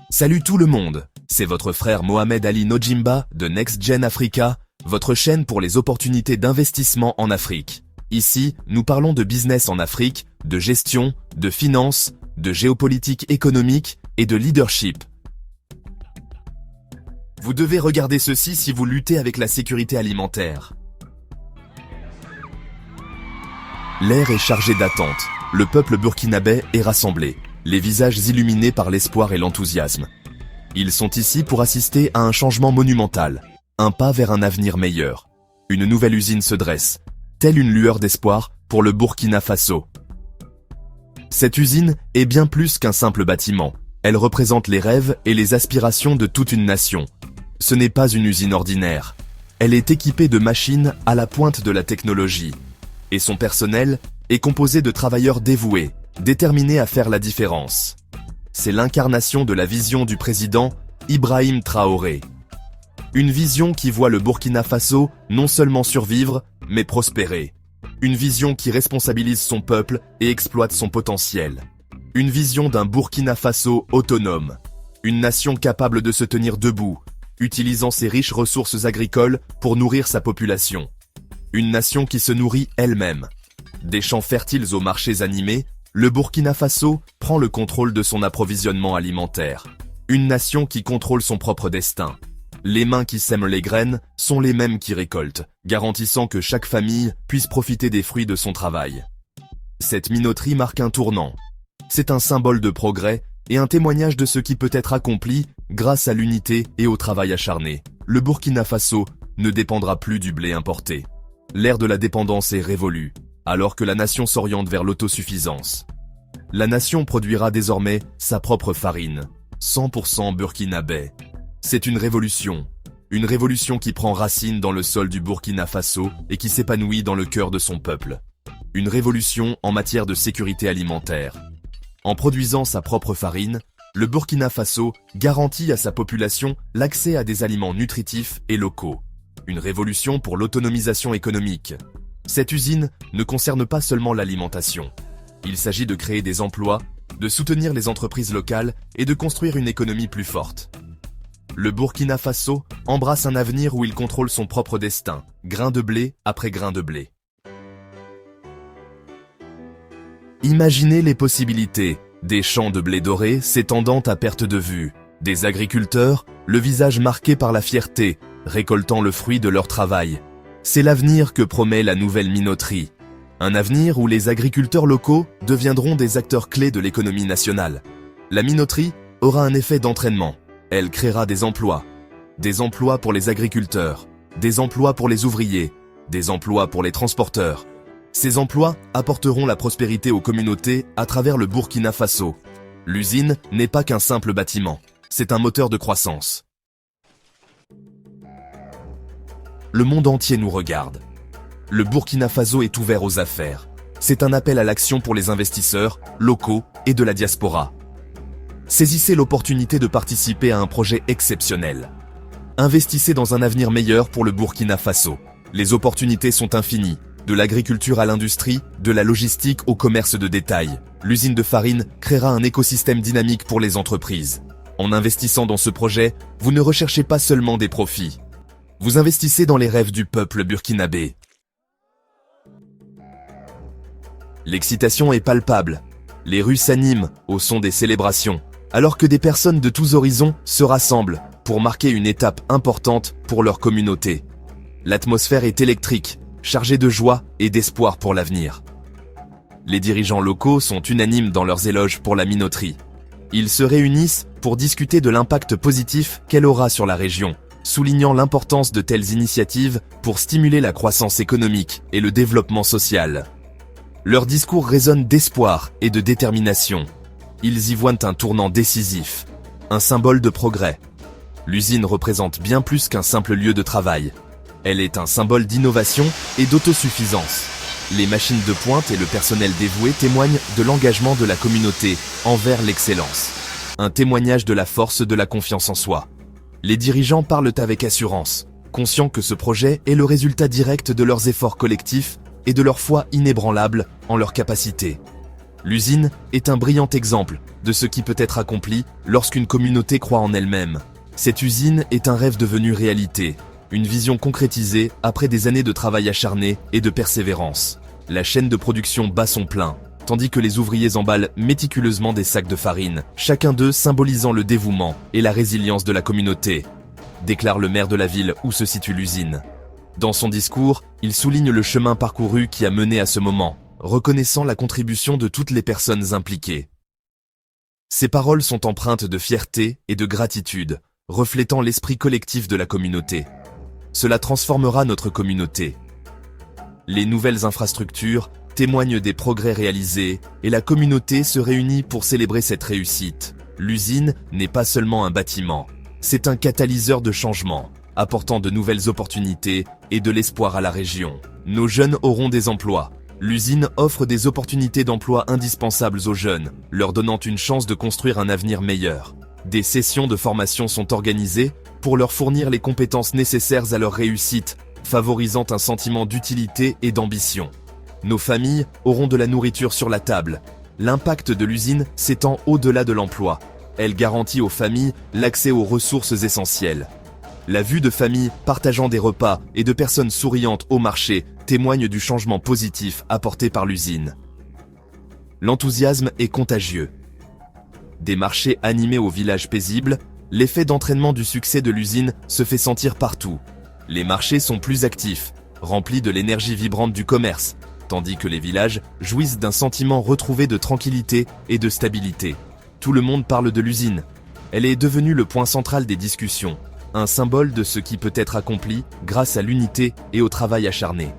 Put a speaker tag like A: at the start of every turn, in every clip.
A: Salut tout le monde, c'est votre frère Mohamed Ali Nojimba de Next Gen Africa, votre chaîne pour les opportunités d'investissement en Afrique. Ici, nous parlons de business en Afrique, de gestion, de finance, de géopolitique économique et de leadership. Vous devez regarder ceci si vous luttez avec la sécurité alimentaire. L'air est chargé d'attente. Le peuple burkinabé est rassemblé, les visages illuminés par l'espoir et l'enthousiasme. Ils sont ici pour assister à un changement monumental, un pas vers un avenir meilleur. Une nouvelle usine se dresse, telle une lueur d'espoir pour le Burkina Faso. Cette usine est bien plus qu'un simple bâtiment. Elle représente les rêves et les aspirations de toute une nation. Ce n'est pas une usine ordinaire. Elle est équipée de machines à la pointe de la technologie. Et son personnel est composé de travailleurs dévoués, déterminés à faire la différence. C'est l'incarnation de la vision du président Ibrahim Traoré. Une vision qui voit le Burkina Faso non seulement survivre, mais prospérer. Une vision qui responsabilise son peuple et exploite son potentiel. Une vision d'un Burkina Faso autonome. Une nation capable de se tenir debout, utilisant ses riches ressources agricoles pour nourrir sa population. Une nation qui se nourrit elle-même. Des champs fertiles aux marchés animés, le Burkina Faso prend le contrôle de son approvisionnement alimentaire. Une nation qui contrôle son propre destin. Les mains qui sèment les graines sont les mêmes qui récoltent, garantissant que chaque famille puisse profiter des fruits de son travail. Cette minoterie marque un tournant. C'est un symbole de progrès et un témoignage de ce qui peut être accompli grâce à l'unité et au travail acharné. Le Burkina Faso ne dépendra plus du blé importé. L'ère de la dépendance est révolue, alors que la nation s'oriente vers l'autosuffisance. La nation produira désormais sa propre farine, 100% burkinabé. C'est une révolution qui prend racine dans le sol du Burkina Faso et qui s'épanouit dans le cœur de son peuple. Une révolution en matière de sécurité alimentaire. En produisant sa propre farine, le Burkina Faso garantit à sa population l'accès à des aliments nutritifs et locaux. Une révolution pour l'autonomisation économique. Cette usine ne concerne pas seulement l'alimentation. Il s'agit de créer des emplois, de soutenir les entreprises locales et de construire une économie plus forte. Le Burkina Faso embrasse un avenir où il contrôle son propre destin, grain de blé après grain de blé. Imaginez les possibilités, des champs de blé doré s'étendant à perte de vue, des agriculteurs, le visage marqué par la fierté, récoltant le fruit de leur travail. C'est l'avenir que promet la nouvelle minoterie. Un avenir où les agriculteurs locaux deviendront des acteurs clés de l'économie nationale. La minoterie aura un effet d'entraînement. Elle créera des emplois pour les agriculteurs, des emplois pour les ouvriers, des emplois pour les transporteurs. Ces emplois apporteront la prospérité aux communautés à travers le Burkina Faso. L'usine n'est pas qu'un simple bâtiment, c'est un moteur de croissance. Le monde entier nous regarde. Le Burkina Faso est ouvert aux affaires. C'est un appel à l'action pour les investisseurs, locaux et de la diaspora. Saisissez l'opportunité de participer à un projet exceptionnel. Investissez dans un avenir meilleur pour le Burkina Faso. Les opportunités sont infinies, de l'agriculture à l'industrie, de la logistique au commerce de détail. L'usine de farine créera un écosystème dynamique pour les entreprises. En investissant dans ce projet, vous ne recherchez pas seulement des profits. Vous investissez dans les rêves du peuple burkinabé. L'excitation est palpable. Les rues s'animent au son des célébrations, alors que des personnes de tous horizons se rassemblent pour marquer une étape importante pour leur communauté. L'atmosphère est électrique, chargée de joie et d'espoir pour l'avenir. Les dirigeants locaux sont unanimes dans leurs éloges pour la minoterie. Ils se réunissent pour discuter de l'impact positif qu'elle aura sur la région, soulignant l'importance de telles initiatives pour stimuler la croissance économique et le développement social. Leurs discours résonnent d'espoir et de détermination. Ils y voient un tournant décisif, un symbole de progrès. L'usine représente bien plus qu'un simple lieu de travail. Elle est un symbole d'innovation et d'autosuffisance. Les machines de pointe et le personnel dévoué témoignent de l'engagement de la communauté envers l'excellence. Un témoignage de la force de la confiance en soi. Les dirigeants parlent avec assurance, conscients que ce projet est le résultat direct de leurs efforts collectifs et de leur foi inébranlable en leurs capacités. L'usine est un brillant exemple de ce qui peut être accompli lorsqu'une communauté croit en elle-même. Cette usine est un rêve devenu réalité, une vision concrétisée après des années de travail acharné et de persévérance. La chaîne de production bat son plein, tandis que les ouvriers emballent méticuleusement des sacs de farine, chacun d'eux symbolisant le dévouement et la résilience de la communauté, déclare le maire de la ville où se situe l'usine. Dans son discours, il souligne le chemin parcouru qui a mené à ce moment, reconnaissant la contribution de toutes les personnes impliquées. Ces paroles sont empreintes de fierté et de gratitude, reflétant l'esprit collectif de la communauté. Cela transformera notre communauté. Les nouvelles infrastructures témoignent des progrès réalisés et la communauté se réunit pour célébrer cette réussite. L'usine n'est pas seulement un bâtiment, c'est un catalyseur de changement, apportant de nouvelles opportunités et de l'espoir à la région. Nos jeunes auront des emplois. L'usine offre des opportunités d'emploi indispensables aux jeunes, leur donnant une chance de construire un avenir meilleur. Des sessions de formation sont organisées pour leur fournir les compétences nécessaires à leur réussite, favorisant un sentiment d'utilité et d'ambition. Nos familles auront de la nourriture sur la table. L'impact de l'usine s'étend au-delà de l'emploi. Elle garantit aux familles l'accès aux ressources essentielles. La vue de familles partageant des repas et de personnes souriantes au marché témoigne du changement positif apporté par l'usine. L'enthousiasme est contagieux. Des marchés animés aux villages paisibles, l'effet d'entraînement du succès de l'usine se fait sentir partout. Les marchés sont plus actifs, remplis de l'énergie vibrante du commerce, tandis que les villages jouissent d'un sentiment retrouvé de tranquillité et de stabilité. Tout le monde parle de l'usine. Elle est devenue le point central des discussions, un symbole de ce qui peut être accompli grâce à l'unité et au travail acharné.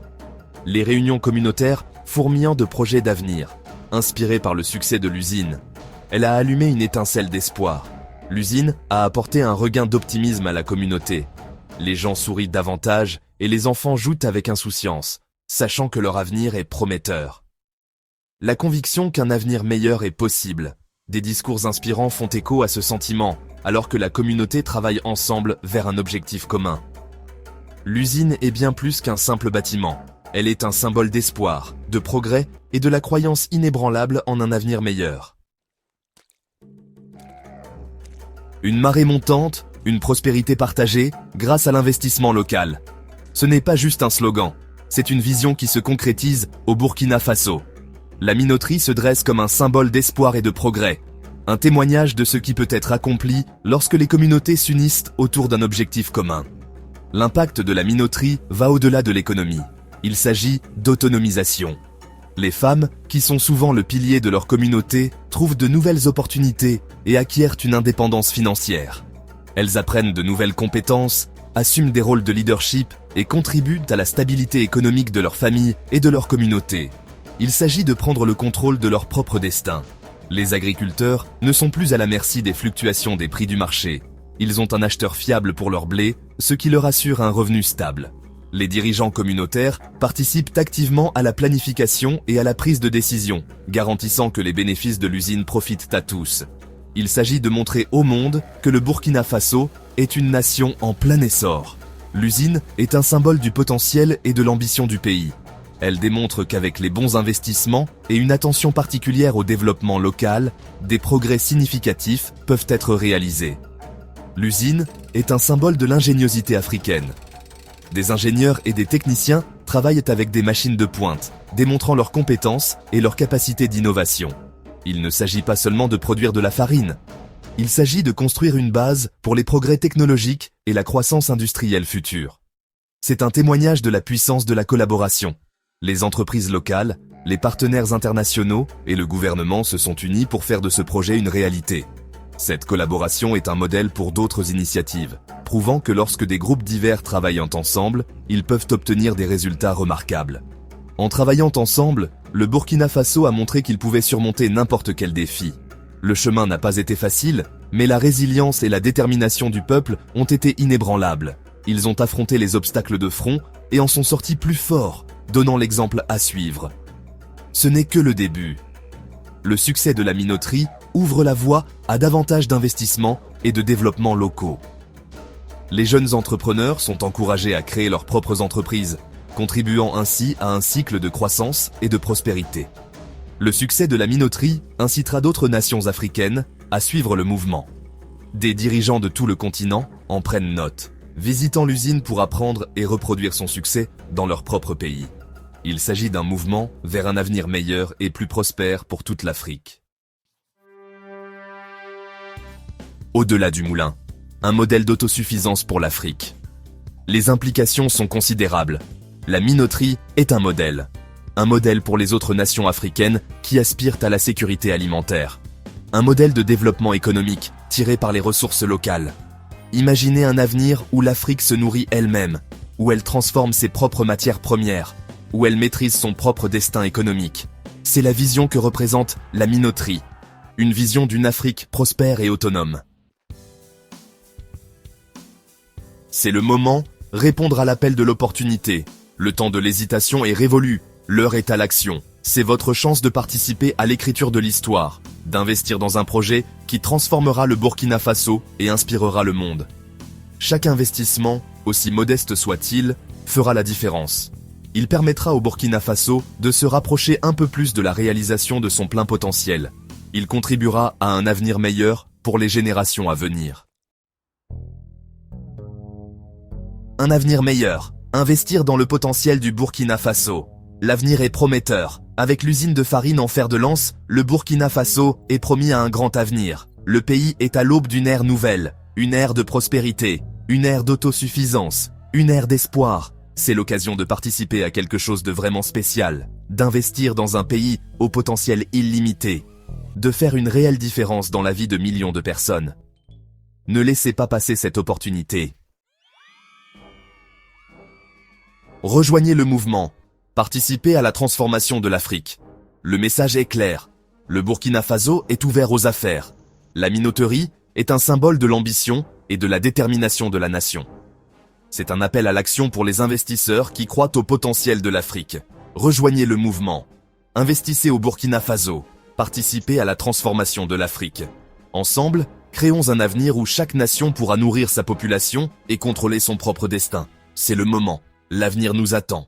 A: Les réunions communautaires fourmillant de projets d'avenir, inspirés par le succès de l'usine. Elle a allumé une étincelle d'espoir. L'usine a apporté un regain d'optimisme à la communauté. Les gens sourient davantage et les enfants jouent avec insouciance, sachant que leur avenir est prometteur. La conviction qu'un avenir meilleur est possible. Des discours inspirants font écho à ce sentiment, alors que la communauté travaille ensemble vers un objectif commun. L'usine est bien plus qu'un simple bâtiment. Elle est un symbole d'espoir, de progrès et de la croyance inébranlable en un avenir meilleur. Une marée montante, une prospérité partagée grâce à l'investissement local. Ce n'est pas juste un slogan, c'est une vision qui se concrétise au Burkina Faso. La minoterie se dresse comme un symbole d'espoir et de progrès, un témoignage de ce qui peut être accompli lorsque les communautés s'unissent autour d'un objectif commun. L'impact de la minoterie va au-delà de l'économie. Il s'agit d'autonomisation. Les femmes, qui sont souvent le pilier de leur communauté, trouvent de nouvelles opportunités et acquièrent une indépendance financière. Elles apprennent de nouvelles compétences, assument des rôles de leadership et contribuent à la stabilité économique de leur famille et de leur communauté. Il s'agit de prendre le contrôle de leur propre destin. Les agriculteurs ne sont plus à la merci des fluctuations des prix du marché. Ils ont un acheteur fiable pour leur blé, ce qui leur assure un revenu stable. Les dirigeants communautaires participent activement à la planification et à la prise de décision, garantissant que les bénéfices de l'usine profitent à tous. Il s'agit de montrer au monde que le Burkina Faso est une nation en plein essor. L'usine est un symbole du potentiel et de l'ambition du pays. Elle démontre qu'avec les bons investissements et une attention particulière au développement local, des progrès significatifs peuvent être réalisés. L'usine est un symbole de l'ingéniosité africaine. Des ingénieurs et des techniciens travaillent avec des machines de pointe, démontrant leurs compétences et leur capacité d'innovation. Il ne s'agit pas seulement de produire de la farine. Il s'agit de construire une base pour les progrès technologiques et la croissance industrielle future. C'est un témoignage de la puissance de la collaboration. Les entreprises locales, les partenaires internationaux et le gouvernement se sont unis pour faire de ce projet une réalité. Cette collaboration est un modèle pour d'autres initiatives, prouvant que lorsque des groupes divers travaillent ensemble, ils peuvent obtenir des résultats remarquables. En travaillant ensemble, le Burkina Faso a montré qu'il pouvait surmonter n'importe quel défi. Le chemin n'a pas été facile, mais la résilience et la détermination du peuple ont été inébranlables. Ils ont affronté les obstacles de front et en sont sortis plus forts, donnant l'exemple à suivre. Ce n'est que le début. Le succès de la minoterie ouvre la voie à davantage d'investissements et de développements locaux. Les jeunes entrepreneurs sont encouragés à créer leurs propres entreprises, contribuant ainsi à un cycle de croissance et de prospérité. Le succès de la minoterie incitera d'autres nations africaines à suivre le mouvement. Des dirigeants de tout le continent en prennent note, visitant l'usine pour apprendre et reproduire son succès dans leur propre pays. Il s'agit d'un mouvement vers un avenir meilleur et plus prospère pour toute l'Afrique. Au-delà du moulin, un modèle d'autosuffisance pour l'Afrique. Les implications sont considérables. La minoterie est un modèle pour les autres nations africaines qui aspirent à la sécurité alimentaire. Un modèle de développement économique tiré par les ressources locales. Imaginez un avenir où l'Afrique se nourrit elle-même, où elle transforme ses propres matières premières, où elle maîtrise son propre destin économique. C'est la vision que représente la minoterie, une vision d'une Afrique prospère et autonome. C'est le moment, répondre à l'appel de l'opportunité. Le temps de l'hésitation est révolu, l'heure est à l'action. C'est votre chance de participer à l'écriture de l'histoire, d'investir dans un projet qui transformera le Burkina Faso et inspirera le monde. Chaque investissement, aussi modeste soit-il, fera la différence. Il permettra au Burkina Faso de se rapprocher un peu plus de la réalisation de son plein potentiel. Il contribuera à un avenir meilleur pour les générations à venir. Un avenir meilleur. Investir dans le potentiel du Burkina Faso. L'avenir est prometteur. Avec l'usine de farine en fer de lance, le Burkina Faso est promis à un grand avenir. Le pays est à l'aube d'une ère nouvelle, une ère de prospérité, une ère d'autosuffisance, une ère d'espoir. C'est l'occasion de participer à quelque chose de vraiment spécial, d'investir dans un pays au potentiel illimité, de faire une réelle différence dans la vie de millions de personnes. Ne laissez pas passer cette opportunité. Rejoignez le mouvement. Participez à la transformation de l'Afrique. Le message est clair. Le Burkina Faso est ouvert aux affaires. La minoterie est un symbole de l'ambition et de la détermination de la nation. C'est un appel à l'action pour les investisseurs qui croient au potentiel de l'Afrique. Rejoignez le mouvement. Investissez au Burkina Faso. Participez à la transformation de l'Afrique. Ensemble, créons un avenir où chaque nation pourra nourrir sa population et contrôler son propre destin. C'est le moment. L'avenir nous attend.